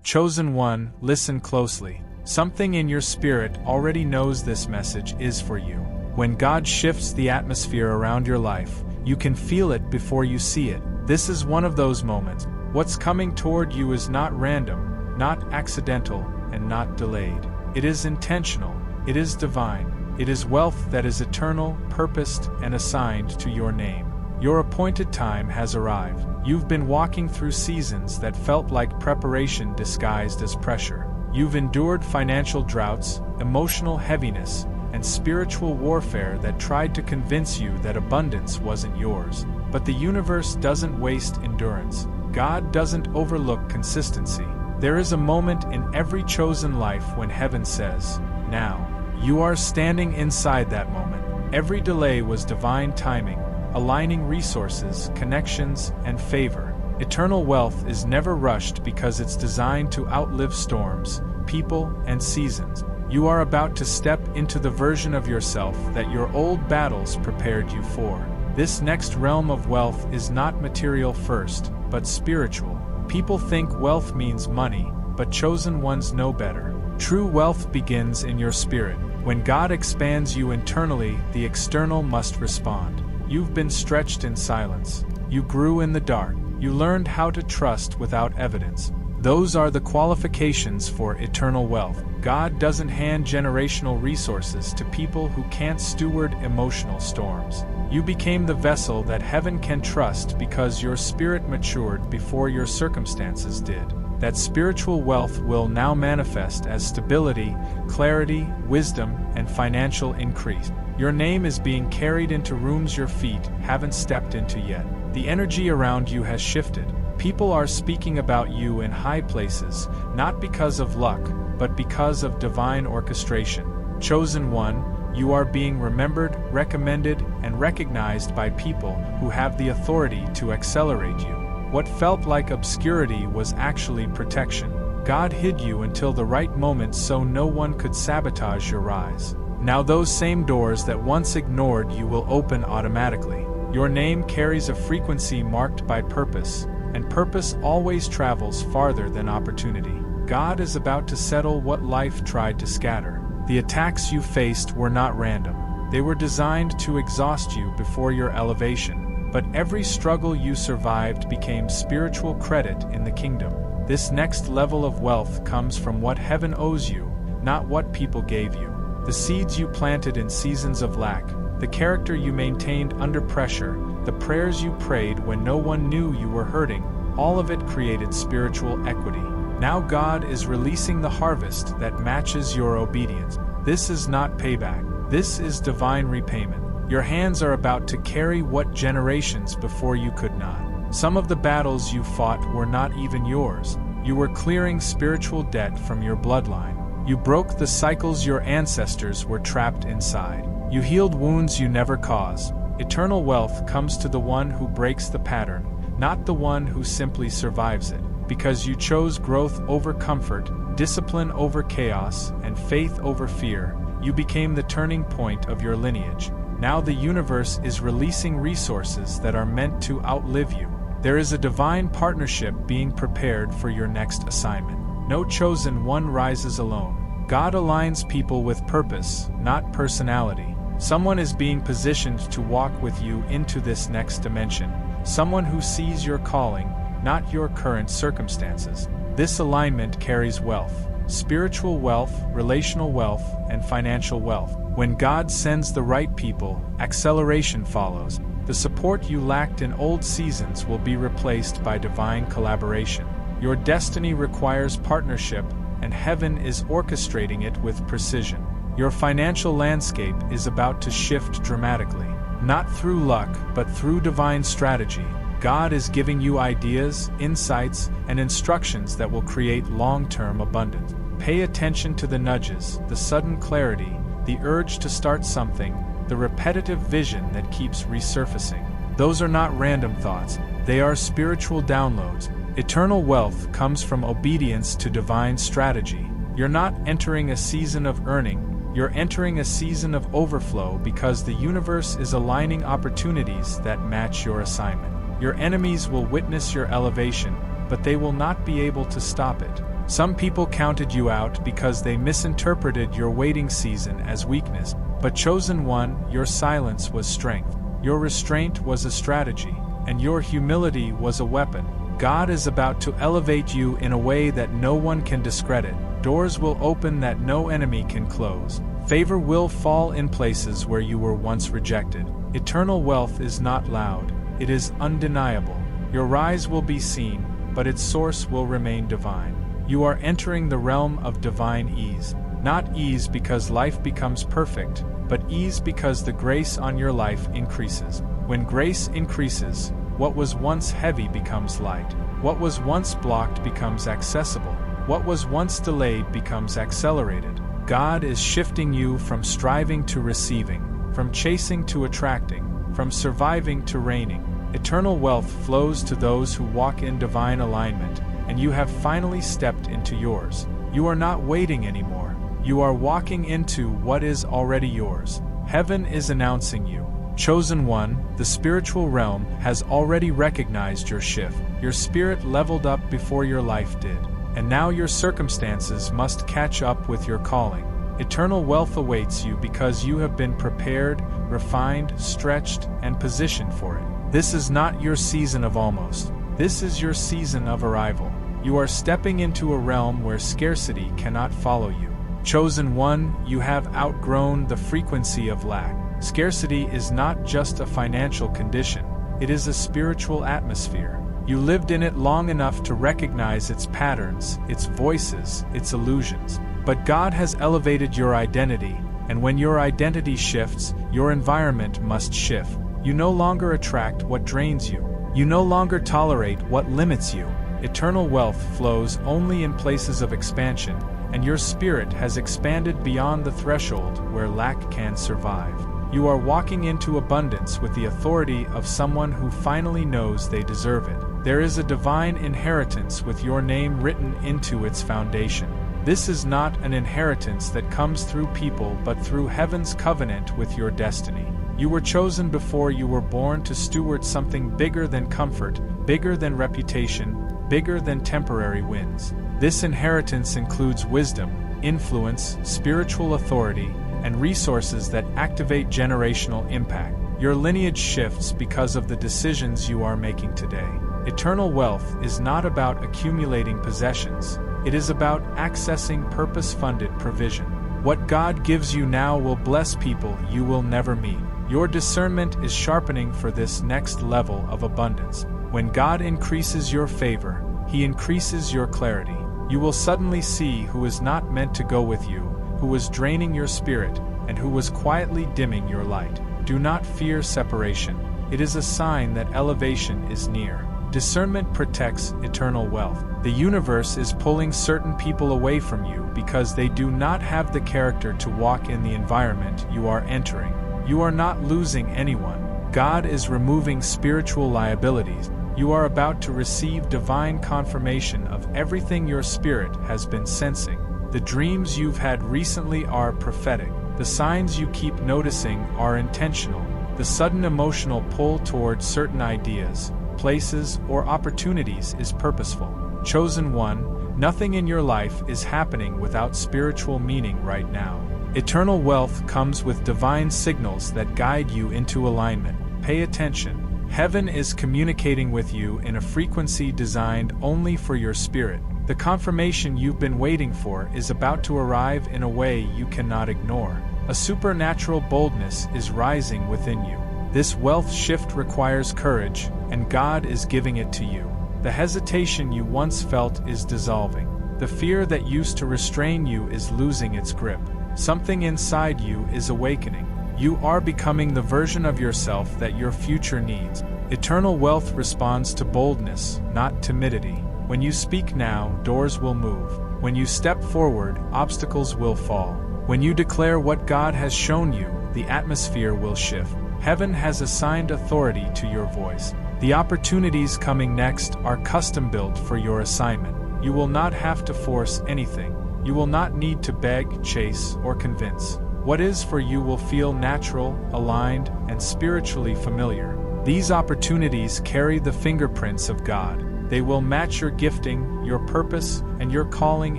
Chosen one, listen closely. Something in your spirit already knows this message is for you. When God shifts the atmosphere around your life, you can feel it before you see it. This is one of those moments. What's coming toward you is not random, not accidental, and not delayed. It is intentional, it is divine, it is wealth that is eternal, purposed, and assigned to your name. Your appointed time has arrived. You've been walking through seasons that felt like preparation disguised as pressure. You've endured financial droughts, emotional heaviness, and spiritual warfare that tried to convince you that abundance wasn't yours. But the universe doesn't waste endurance. God doesn't overlook consistency. There is a moment in every chosen life when heaven says, "Now." You are standing inside that moment. Every delay was divine timing, aligning resources, connections, and favor. Eternal wealth is never rushed because it's designed to outlive storms, people, and seasons. You are about to step into the version of yourself that your old battles prepared you for. This next realm of wealth is not material first, but spiritual. People think wealth means money, but chosen ones know better. True wealth begins in your spirit. When God expands you internally, the external must respond. You've been stretched in silence. You grew in the dark. You learned how to trust without evidence. Those are the qualifications for eternal wealth. God doesn't hand generational resources to people who can't steward emotional storms. You became the vessel that heaven can trust because your spirit matured before your circumstances did. That spiritual wealth will now manifest as stability, clarity, wisdom, and financial increase. Your name is being carried into rooms your feet haven't stepped into yet. The energy around you has shifted. People are speaking about you in high places, not because of luck, but because of divine orchestration. Chosen one, you are being remembered, recommended, and recognized by people who have the authority to accelerate you. What felt like obscurity was actually protection. God hid you until the right moment so no one could sabotage your rise. Now those same doors that once ignored you will open automatically. Your name carries a frequency marked by purpose, and purpose always travels farther than opportunity. God is about to settle what life tried to scatter. The attacks you faced were not random. They were designed to exhaust you before your elevation. But every struggle you survived became spiritual credit in the kingdom. This next level of wealth comes from what heaven owes you, not what people gave you. The seeds you planted in seasons of lack, the character you maintained under pressure, the prayers you prayed when no one knew you were hurting, all of it created spiritual equity. Now God is releasing the harvest that matches your obedience. This is not payback. This is divine repayment. Your hands are about to carry what generations before you could not. Some of the battles you fought were not even yours. You were clearing spiritual debt from your bloodline. You broke the cycles your ancestors were trapped inside. You healed wounds you never caused. Eternal wealth comes to the one who breaks the pattern, not the one who simply survives it. Because you chose growth over comfort, discipline over chaos, and faith over fear, you became the turning point of your lineage. Now the universe is releasing resources that are meant to outlive you. There is a divine partnership being prepared for your next assignment. No chosen one rises alone. God aligns people with purpose, not personality. Someone is being positioned to walk with you into this next dimension. Someone who sees your calling, not your current circumstances. This alignment carries wealth. Spiritual wealth, relational wealth, and financial wealth. When God sends the right people, acceleration follows. The support you lacked in old seasons will be replaced by divine collaboration. Your destiny requires partnership, and heaven is orchestrating it with precision. Your financial landscape is about to shift dramatically. Not through luck, but through divine strategy. God is giving you ideas, insights, and instructions that will create long-term abundance. Pay attention to the nudges, the sudden clarity, the urge to start something, the repetitive vision that keeps resurfacing. Those are not random thoughts, they are spiritual downloads. Eternal wealth comes from obedience to divine strategy. You're not entering a season of earning, you're entering a season of overflow because the universe is aligning opportunities that match your assignment. Your enemies will witness your elevation, but they will not be able to stop it. Some people counted you out because they misinterpreted your waiting season as weakness. But chosen one, your silence was strength. Your restraint was a strategy, and your humility was a weapon. God is about to elevate you in a way that no one can discredit. Doors will open that no enemy can close. Favor will fall in places where you were once rejected. Eternal wealth is not loud, it is undeniable. Your rise will be seen, but its source will remain divine. You are entering the realm of divine ease. Not ease because life becomes perfect, but ease because the grace on your life increases. When grace increases, what was once heavy becomes light. What was once blocked becomes accessible. What was once delayed becomes accelerated. God is shifting you from striving to receiving, from chasing to attracting, from surviving to reigning. Eternal wealth flows to those who walk in divine alignment, and you have finally stepped into yours. You are not waiting anymore. You are walking into what is already yours. Heaven is announcing you. Chosen one, the spiritual realm has already recognized your shift. Your spirit leveled up before your life did. And now your circumstances must catch up with your calling. Eternal wealth awaits you because you have been prepared, refined, stretched, and positioned for it. This is not your season of almost. This is your season of arrival. You are stepping into a realm where scarcity cannot follow you. Chosen one, you have outgrown the frequency of lack. Scarcity is not just a financial condition, it is a spiritual atmosphere. You lived in it long enough to recognize its patterns, its voices, its illusions. But God has elevated your identity, and when your identity shifts, your environment must shift. You no longer attract what drains you. You no longer tolerate what limits you. Eternal wealth flows only in places of expansion, and your spirit has expanded beyond the threshold where lack can survive. You are walking into abundance with the authority of someone who finally knows they deserve it. There is a divine inheritance with your name written into its foundation. This is not an inheritance that comes through people but through heaven's covenant with your destiny. You were chosen before you were born to steward something bigger than comfort, bigger than reputation, bigger than temporary wins. This inheritance includes wisdom, influence, spiritual authority, and resources that activate generational impact. Your lineage shifts because of the decisions you are making today. Eternal wealth is not about accumulating possessions. It is about accessing purpose-funded provision. What God gives you now will bless people you will never meet. Your discernment is sharpening for this next level of abundance. When God increases your favor, He increases your clarity. You will suddenly see who is not meant to go with you, who was draining your spirit, and who was quietly dimming your light. Do not fear separation. It is a sign that elevation is near. Discernment protects eternal wealth. The universe is pulling certain people away from you because they do not have the character to walk in the environment you are entering. You are not losing anyone. God is removing spiritual liabilities. You are about to receive divine confirmation of everything your spirit has been sensing. The dreams you've had recently are prophetic. The signs you keep noticing are intentional. The sudden emotional pull toward certain ideas, places, or opportunities is purposeful. Chosen one, nothing in your life is happening without spiritual meaning right now. Eternal wealth comes with divine signals that guide you into alignment. Pay attention. Heaven is communicating with you in a frequency designed only for your spirit. The confirmation you've been waiting for is about to arrive in a way you cannot ignore. A supernatural boldness is rising within you. This wealth shift requires courage, and God is giving it to you. The hesitation you once felt is dissolving. The fear that used to restrain you is losing its grip. Something inside you is awakening. You are becoming the version of yourself that your future needs. Eternal wealth responds to boldness, not timidity. When you speak now, doors will move. When you step forward, obstacles will fall. When you declare what God has shown you, the atmosphere will shift. Heaven has assigned authority to your voice. The opportunities coming next are custom-built for your assignment. You will not have to force anything. You will not need to beg, chase, or convince. What is for you will feel natural, aligned, and spiritually familiar. These opportunities carry the fingerprints of God. They will match your gifting, your purpose, and your calling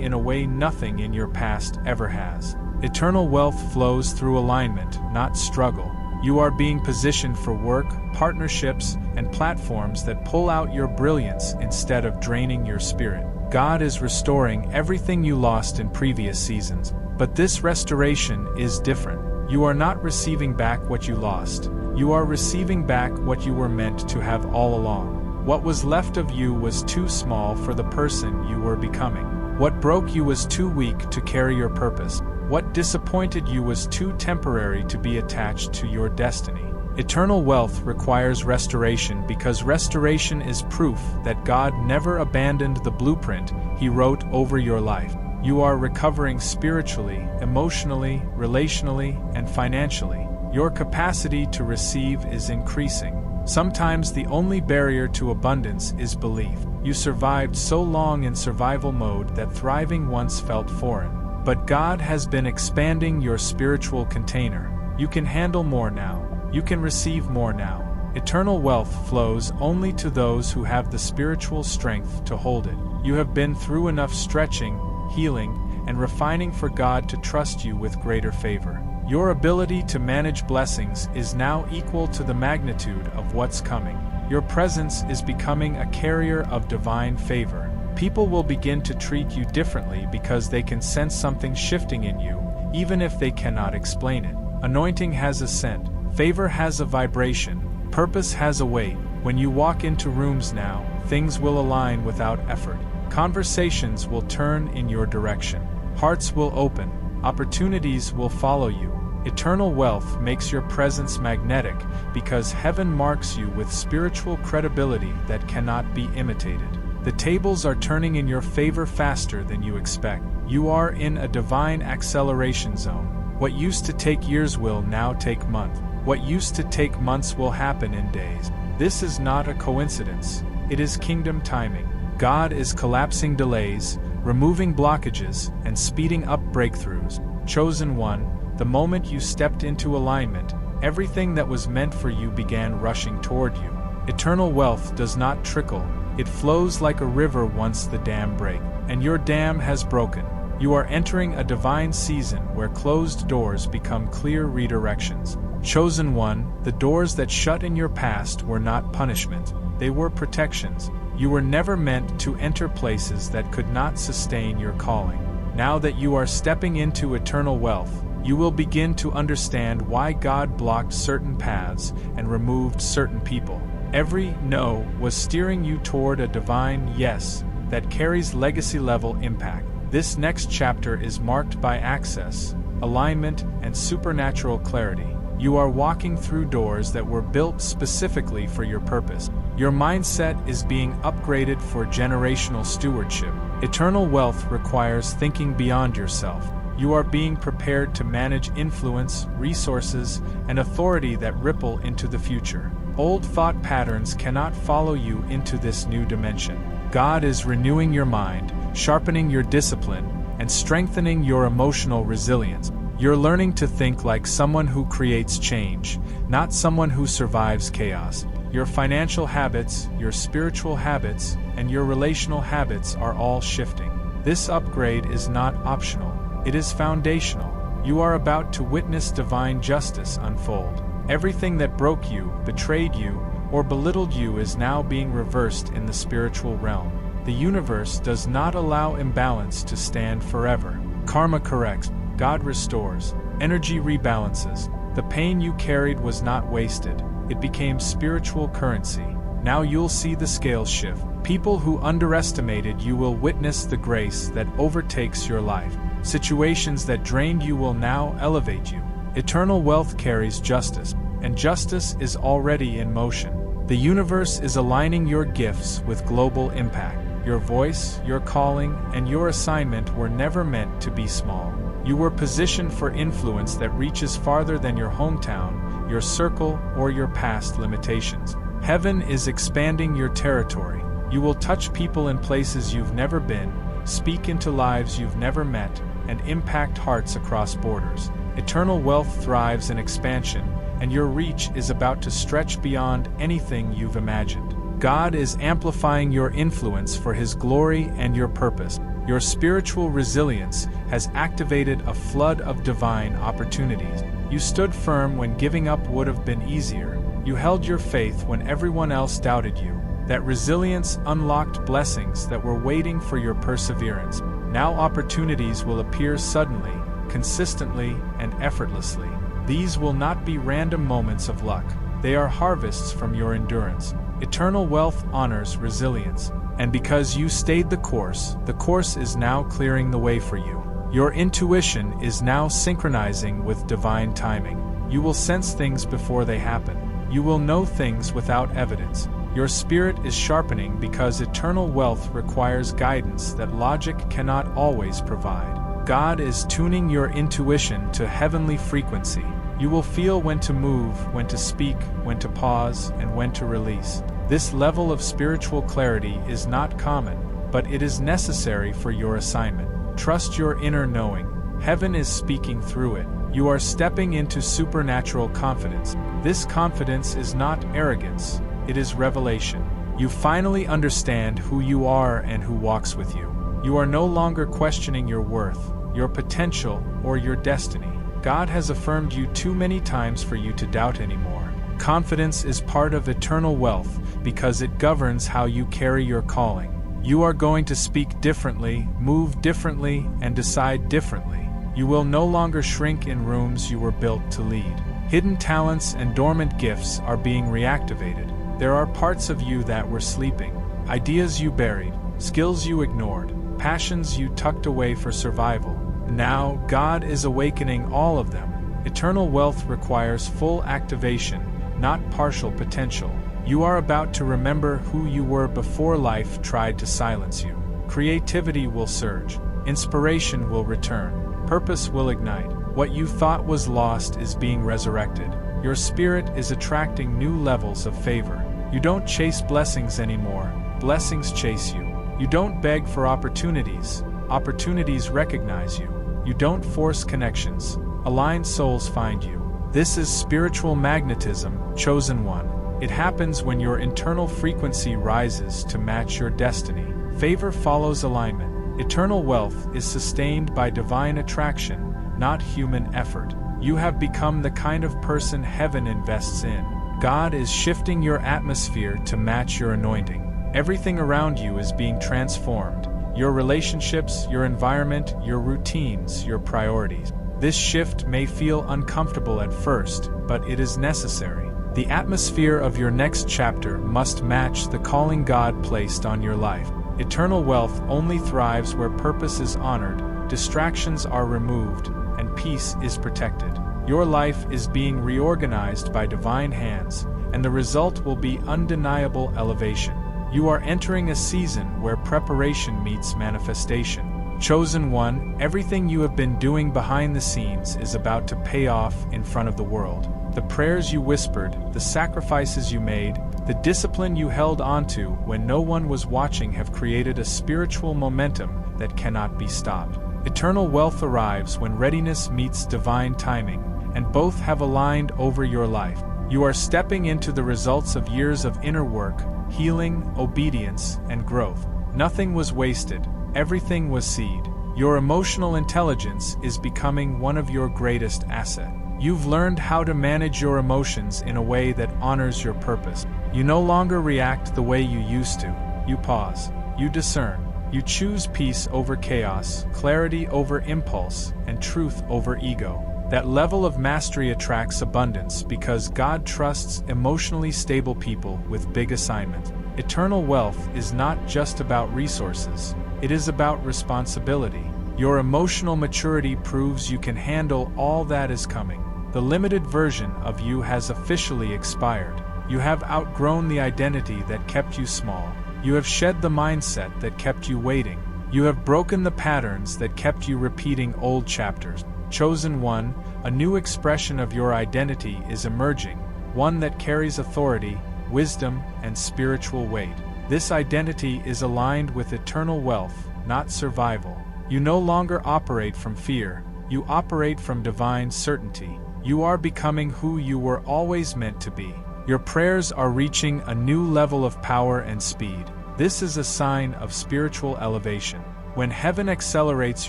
in a way nothing in your past ever has. Eternal wealth flows through alignment, not struggle. You are being positioned for work, partnerships, and platforms that pull out your brilliance instead of draining your spirit. God is restoring everything you lost in previous seasons, but this restoration is different. You are not receiving back what you lost. You are receiving back what you were meant to have all along. What was left of you was too small for the person you were becoming. What broke you was too weak to carry your purpose. What disappointed you was too temporary to be attached to your destiny. Eternal wealth requires restoration because restoration is proof that God never abandoned the blueprint He wrote over your life. You are recovering spiritually, emotionally, relationally, and financially. Your capacity to receive is increasing. Sometimes the only barrier to abundance is belief. You survived so long in survival mode that thriving once felt foreign. But God has been expanding your spiritual container. You can handle more now. You can receive more now. Eternal wealth flows only to those who have the spiritual strength to hold it. You have been through enough stretching, healing, and refining for God to trust you with greater favor. Your ability to manage blessings is now equal to the magnitude of what's coming. Your presence is becoming a carrier of divine favor. People will begin to treat you differently because they can sense something shifting in you, even if they cannot explain it. Anointing has a scent, favor has a vibration, purpose has a weight. When you walk into rooms now, things will align without effort. Conversations will turn in your direction. Hearts will open. Opportunities will follow you. Eternal wealth makes your presence magnetic because heaven marks you with spiritual credibility that cannot be imitated. The tables are turning in your favor faster than you expect. You are in a divine acceleration zone. What used to take years will now take months. What used to take months will happen in days. This is not a coincidence. It is kingdom timing. God is collapsing delays, removing blockages, and speeding up breakthroughs. Chosen one, the moment you stepped into alignment, everything that was meant for you began rushing toward you. Eternal wealth does not trickle. It flows like a river once the dam breaks, and your dam has broken. You are entering a divine season where closed doors become clear redirections. Chosen one, the doors that shut in your past were not punishment, they were protections. You were never meant to enter places that could not sustain your calling. Now that you are stepping into eternal wealth, you will begin to understand why God blocked certain paths and removed certain people. Every no was steering you toward a divine yes that carries legacy-level impact. This next chapter is marked by access, alignment, and supernatural clarity. You are walking through doors that were built specifically for your purpose. Your mindset is being upgraded for generational stewardship. Eternal wealth requires thinking beyond yourself. You are being prepared to manage influence, resources, and authority that ripple into the future. Old thought patterns cannot follow you into this new dimension. God is renewing your mind, sharpening your discipline, and strengthening your emotional resilience. You're learning to think like someone who creates change, not someone who survives chaos. Your financial habits, your spiritual habits, and your relational habits are all shifting. This upgrade is not optional, it is foundational. You are about to witness divine justice unfold. Everything that broke you, betrayed you, or belittled you is now being reversed in the spiritual realm. The universe does not allow imbalance to stand forever. Karma corrects, God restores, energy rebalances. The pain you carried was not wasted, it became spiritual currency. Now you'll see the scales shift. People who underestimated you will witness the grace that overtakes your life. Situations that drained you will now elevate you. Eternal wealth carries justice, and justice is already in motion. The universe is aligning your gifts with global impact. Your voice, your calling, and your assignment were never meant to be small. You were positioned for influence that reaches farther than your hometown, your circle, or your past limitations. Heaven is expanding your territory. You will touch people in places you've never been, speak into lives you've never met, and impact hearts across borders. Eternal wealth thrives in expansion, and your reach is about to stretch beyond anything you've imagined. God is amplifying your influence for His glory and your purpose. Your spiritual resilience has activated a flood of divine opportunities. You stood firm when giving up would have been easier. You held your faith when everyone else doubted you. That resilience unlocked blessings that were waiting for your perseverance. Now opportunities will appear suddenly, consistently, and effortlessly. These will not be random moments of luck. They are harvests from your endurance. Eternal wealth honors resilience. And because you stayed the course is now clearing the way for you. Your intuition is now synchronizing with divine timing. You will sense things before they happen. You will know things without evidence. Your spirit is sharpening because eternal wealth requires guidance that logic cannot always provide. God is tuning your intuition to heavenly frequency. You will feel when to move, when to speak, when to pause, and when to release. This level of spiritual clarity is not common, but it is necessary for your assignment. Trust your inner knowing. Heaven is speaking through it. You are stepping into supernatural confidence. This confidence is not arrogance, it is revelation. You finally understand who you are and who walks with you. You are no longer questioning your worth, your potential, or your destiny. God has affirmed you too many times for you to doubt anymore. Confidence is part of eternal wealth because it governs how you carry your calling. You are going to speak differently, move differently, and decide differently. You will no longer shrink in rooms you were built to lead. Hidden talents and dormant gifts are being reactivated. There are parts of you that were sleeping, ideas you buried, skills you ignored, passions you tucked away for survival. Now, God is awakening all of them. Eternal wealth requires full activation, not partial potential. You are about to remember who you were before life tried to silence you. Creativity will surge. Inspiration will return. Purpose will ignite. What you thought was lost is being resurrected. Your spirit is attracting new levels of favor. You don't chase blessings anymore. Blessings chase you. You don't beg for opportunities. Opportunities recognize you. You don't force connections. Aligned souls find you. This is spiritual magnetism, chosen one. It happens when your internal frequency rises to match your destiny. Favor follows alignment. Eternal wealth is sustained by divine attraction, not human effort. You have become the kind of person heaven invests in. God is shifting your atmosphere to match your anointing. Everything around you is being transformed. Your relationships, your environment, your routines, your priorities. This shift may feel uncomfortable at first, but it is necessary. The atmosphere of your next chapter must match the calling God placed on your life. Eternal wealth only thrives where purpose is honored, distractions are removed, and peace is protected. Your life is being reorganized by divine hands, and the result will be undeniable elevation. You are entering a season where preparation meets manifestation. Chosen one, everything you have been doing behind the scenes is about to pay off in front of the world. The prayers you whispered, the sacrifices you made, the discipline you held onto when no one was watching have created a spiritual momentum that cannot be stopped. Eternal wealth arrives when readiness meets divine timing, and both have aligned over your life. You are stepping into the results of years of inner work, healing, obedience, and growth. Nothing was wasted, everything was seed. Your emotional intelligence is becoming one of your greatest assets. You've learned how to manage your emotions in a way that honors your purpose. You no longer react the way you used to. You pause. You discern. You choose peace over chaos, clarity over impulse, and truth over ego. That level of mastery attracts abundance because God trusts emotionally stable people with big assignments. Eternal wealth is not just about resources, it is about responsibility. Your emotional maturity proves you can handle all that is coming. The limited version of you has officially expired. You have outgrown the identity that kept you small. You have shed the mindset that kept you waiting. You have broken the patterns that kept you repeating old chapters. Chosen one, a new expression of your identity is emerging, one that carries authority, wisdom, and spiritual weight. This identity is aligned with eternal wealth, not survival. You no longer operate from fear, you operate from divine certainty. You are becoming who you were always meant to be. Your prayers are reaching a new level of power and speed. This is a sign of spiritual elevation. When heaven accelerates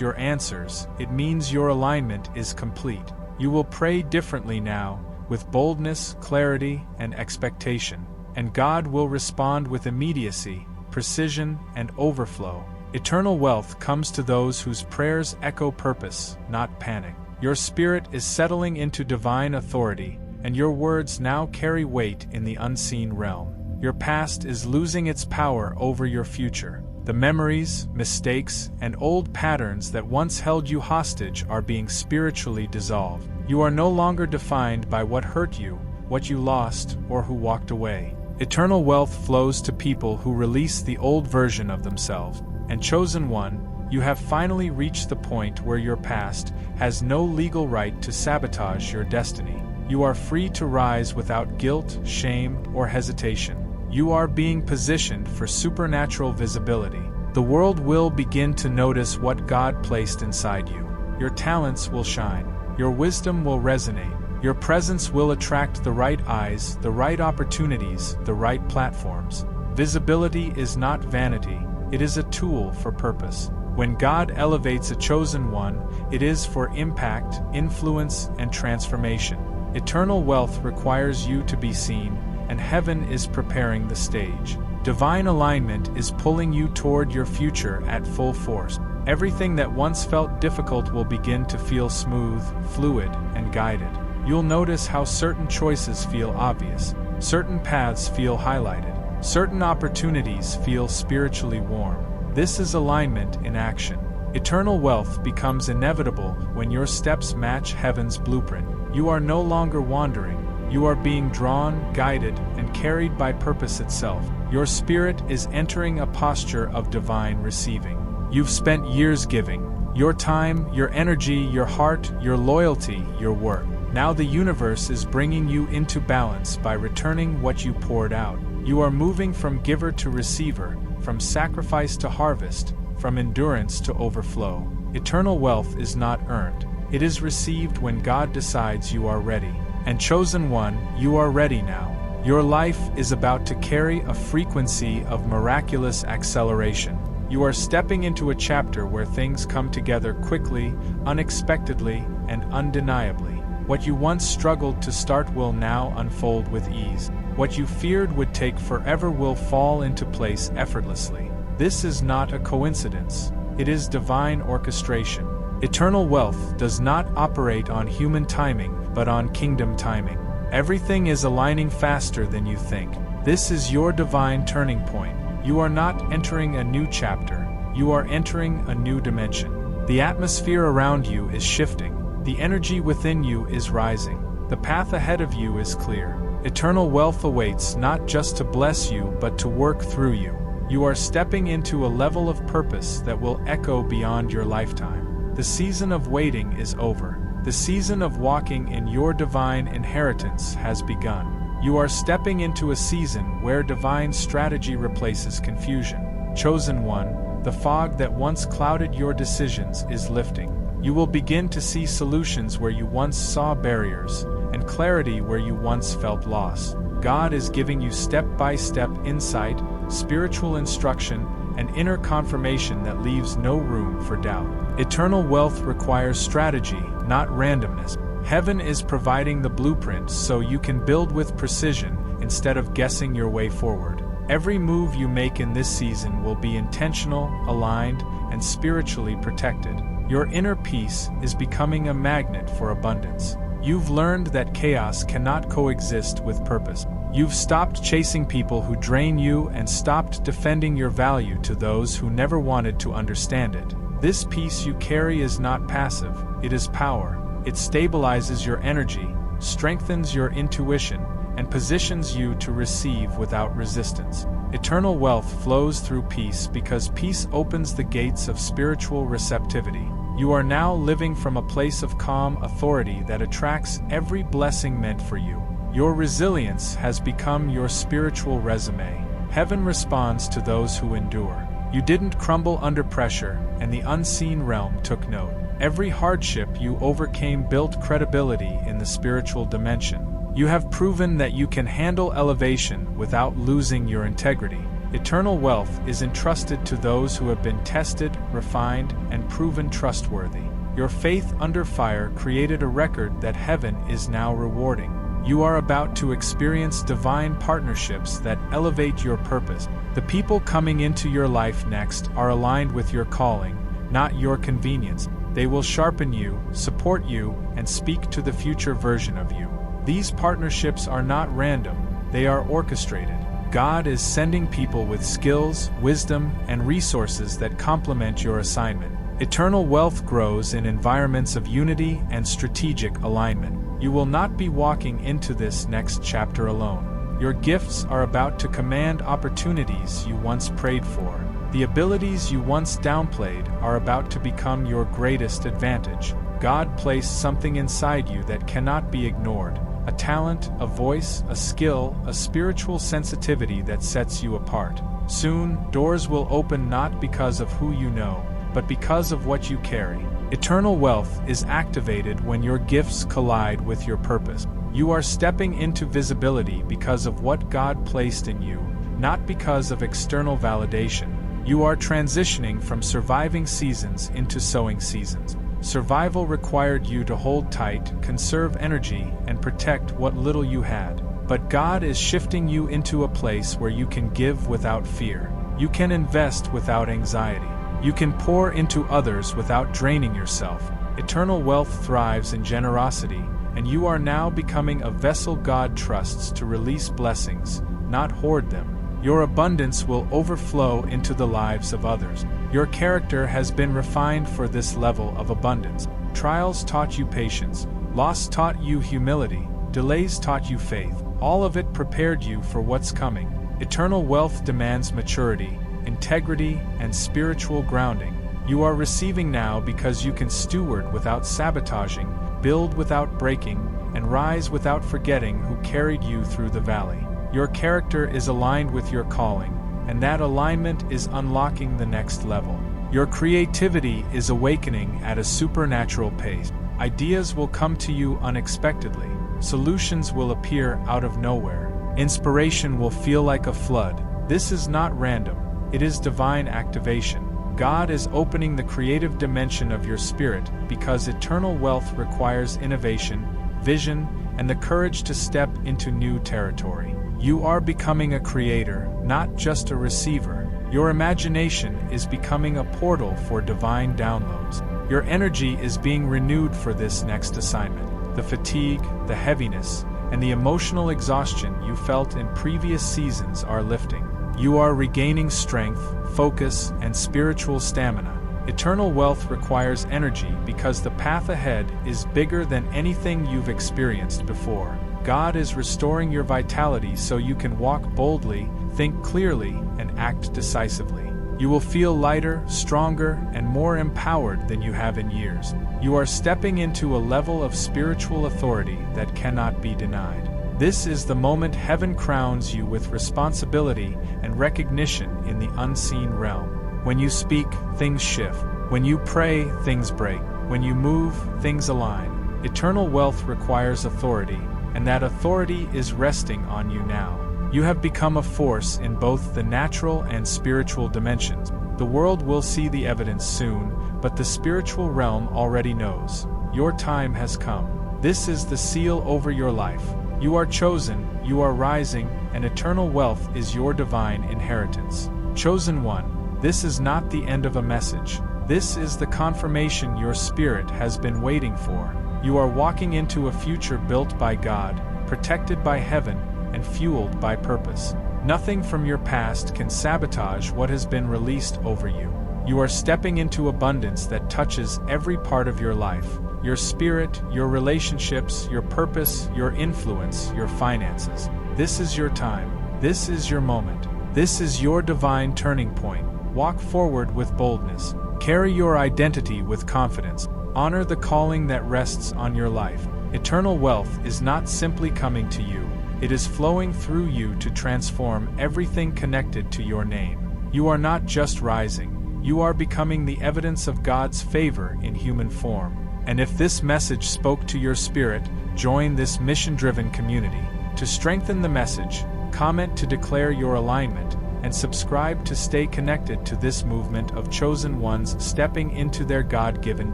your answers, it means your alignment is complete. You will pray differently now, with boldness, clarity, and expectation. And God will respond with immediacy, precision, and overflow. Eternal wealth comes to those whose prayers echo purpose, not panic. Your spirit is settling into divine authority, and your words now carry weight in the unseen realm. Your past is losing its power over your future. The memories, mistakes, and old patterns that once held you hostage are being spiritually dissolved. You are no longer defined by what hurt you, what you lost, or who walked away. Eternal wealth flows to people who release the old version of themselves. And chosen one, you have finally reached the point where your past has no legal right to sabotage your destiny. You are free to rise without guilt, shame, or hesitation. You are being positioned for supernatural visibility. The world will begin to notice what God placed inside you. Your talents will shine. Your wisdom will resonate. Your presence will attract the right eyes, the right opportunities, the right platforms. Visibility is not vanity, it is a tool for purpose. When God elevates a chosen one, it is for impact, influence, and transformation. Eternal wealth requires you to be seen, and heaven is preparing the stage. Divine alignment is pulling you toward your future at full force. Everything that once felt difficult will begin to feel smooth, fluid, and guided. You'll notice how certain choices feel obvious, certain paths feel highlighted, certain opportunities feel spiritually warm. This is alignment in action. Eternal wealth becomes inevitable when your steps match heaven's blueprint. You are no longer wandering. You are being drawn, guided, and carried by purpose itself. Your spirit is entering a posture of divine receiving. You've spent years giving. Your time, your energy, your heart, your loyalty, your work. Now the universe is bringing you into balance by returning what you poured out. You are moving from giver to receiver, from sacrifice to harvest, from endurance to overflow. Eternal wealth is not earned. It is received when God decides you are ready. And chosen one, you are ready now. Your life is about to carry a frequency of miraculous acceleration. You are stepping into a chapter where things come together quickly, unexpectedly, and undeniably. What you once struggled to start will now unfold with ease. What you feared would take forever will fall into place effortlessly. This is not a coincidence. It is divine orchestration. Eternal wealth does not operate on human timing, but on kingdom timing. Everything is aligning faster than you think. This is your divine turning point. You are not entering a new chapter. You are entering a new dimension. The atmosphere around you is shifting. The energy within you is rising. The path ahead of you is clear. Eternal wealth awaits not just to bless you but to work through you. You are stepping into a level of purpose that will echo beyond your lifetime. The season of waiting is over. The season of walking in your divine inheritance has begun. You are stepping into a season where divine strategy replaces confusion. Chosen one, the fog that once clouded your decisions is lifting. You will begin to see solutions where you once saw barriers, and clarity where you once felt lost. God is giving you step-by-step insight, spiritual instruction, and inner confirmation that leaves no room for doubt. Eternal wealth requires strategy, not randomness. Heaven is providing the blueprint so you can build with precision instead of guessing your way forward. Every move you make in this season will be intentional, aligned, and spiritually protected. Your inner peace is becoming a magnet for abundance. You've learned that chaos cannot coexist with purpose. You've stopped chasing people who drain you and stopped defending your value to those who never wanted to understand it. This peace you carry is not passive, it is power. It stabilizes your energy, strengthens your intuition, and positions you to receive without resistance. Eternal wealth flows through peace because peace opens the gates of spiritual receptivity. You are now living from a place of calm authority that attracts every blessing meant for you. Your resilience has become your spiritual resume. Heaven responds to those who endure. You didn't crumble under pressure, and the unseen realm took note. Every hardship you overcame built credibility in the spiritual dimension. You have proven that you can handle elevation without losing your integrity. Eternal wealth is entrusted to those who have been tested, refined, and proven trustworthy. Your faith under fire created a record that heaven is now rewarding. You are about to experience divine partnerships that elevate your purpose. The people coming into your life next are aligned with your calling, not your convenience. They will sharpen you, support you, and speak to the future version of you. These partnerships are not random, they are orchestrated. God is sending people with skills, wisdom, and resources that complement your assignment. Eternal wealth grows in environments of unity and strategic alignment. You will not be walking into this next chapter alone. Your gifts are about to command opportunities you once prayed for. The abilities you once downplayed are about to become your greatest advantage. God placed something inside you that cannot be ignored. A talent, a voice, a skill, a spiritual sensitivity that sets you apart. Soon, doors will open not because of who you know, but because of what you carry. Eternal wealth is activated when your gifts collide with your purpose. You are stepping into visibility because of what God placed in you, not because of external validation. You are transitioning from surviving seasons into sowing seasons. Survival required you to hold tight, conserve energy, and protect what little you had. But God is shifting you into a place where you can give without fear. You can invest without anxiety. You can pour into others without draining yourself. Eternal wealth thrives in generosity, and you are now becoming a vessel God trusts to release blessings, not hoard them. Your abundance will overflow into the lives of others. Your character has been refined for this level of abundance. Trials taught you patience, loss taught you humility, delays taught you faith. All of it prepared you for what's coming. Eternal wealth demands maturity, integrity, and spiritual grounding. You are receiving now because you can steward without sabotaging, build without breaking, and rise without forgetting who carried you through the valley. Your character is aligned with your calling, and that alignment is unlocking the next level. Your creativity is awakening at a supernatural pace. Ideas will come to you unexpectedly. Solutions will appear out of nowhere. Inspiration will feel like a flood. This is not random. It is divine activation. God is opening the creative dimension of your spirit because eternal wealth requires innovation, vision, and the courage to step into new territory. You are becoming a creator, not just a receiver. Your imagination is becoming a portal for divine downloads. Your energy is being renewed for this next assignment. The fatigue, the heaviness, and the emotional exhaustion you felt in previous seasons are lifting. You are regaining strength, focus, and spiritual stamina. Eternal wealth requires energy because the path ahead is bigger than anything you've experienced before. God is restoring your vitality so you can walk boldly, think clearly, and act decisively. You will feel lighter, stronger, and more empowered than you have in years. You are stepping into a level of spiritual authority that cannot be denied. This is the moment heaven crowns you with responsibility and recognition in the unseen realm. When you speak, things shift. When you pray, things break. When you move, things align. Eternal wealth requires authority, and that authority is resting on you now. You have become a force in both the natural and spiritual dimensions. The world will see the evidence soon, but the spiritual realm already knows. Your time has come. This is the seal over your life. You are chosen, you are rising, and eternal wealth is your divine inheritance. Chosen one, this is not the end of a message. This is the confirmation your spirit has been waiting for. You are walking into a future built by God, protected by heaven, and fueled by purpose. Nothing from your past can sabotage what has been released over you. You are stepping into abundance that touches every part of your life. Your spirit, your relationships, your purpose, your influence, your finances. This is your time. This is your moment. This is your divine turning point. Walk forward with boldness. Carry your identity with confidence. Honor the calling that rests on your life. Eternal wealth is not simply coming to you. It is flowing through you to transform everything connected to your name. You are not just rising. You are becoming the evidence of God's favor in human form. And if this message spoke to your spirit, join this mission-driven community. To strengthen the message, comment to declare your alignment, and subscribe to stay connected to this movement of chosen ones stepping into their God-given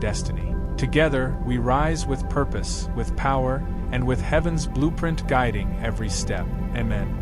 destiny. Together, we rise with purpose, with power, and with heaven's blueprint guiding every step. Amen.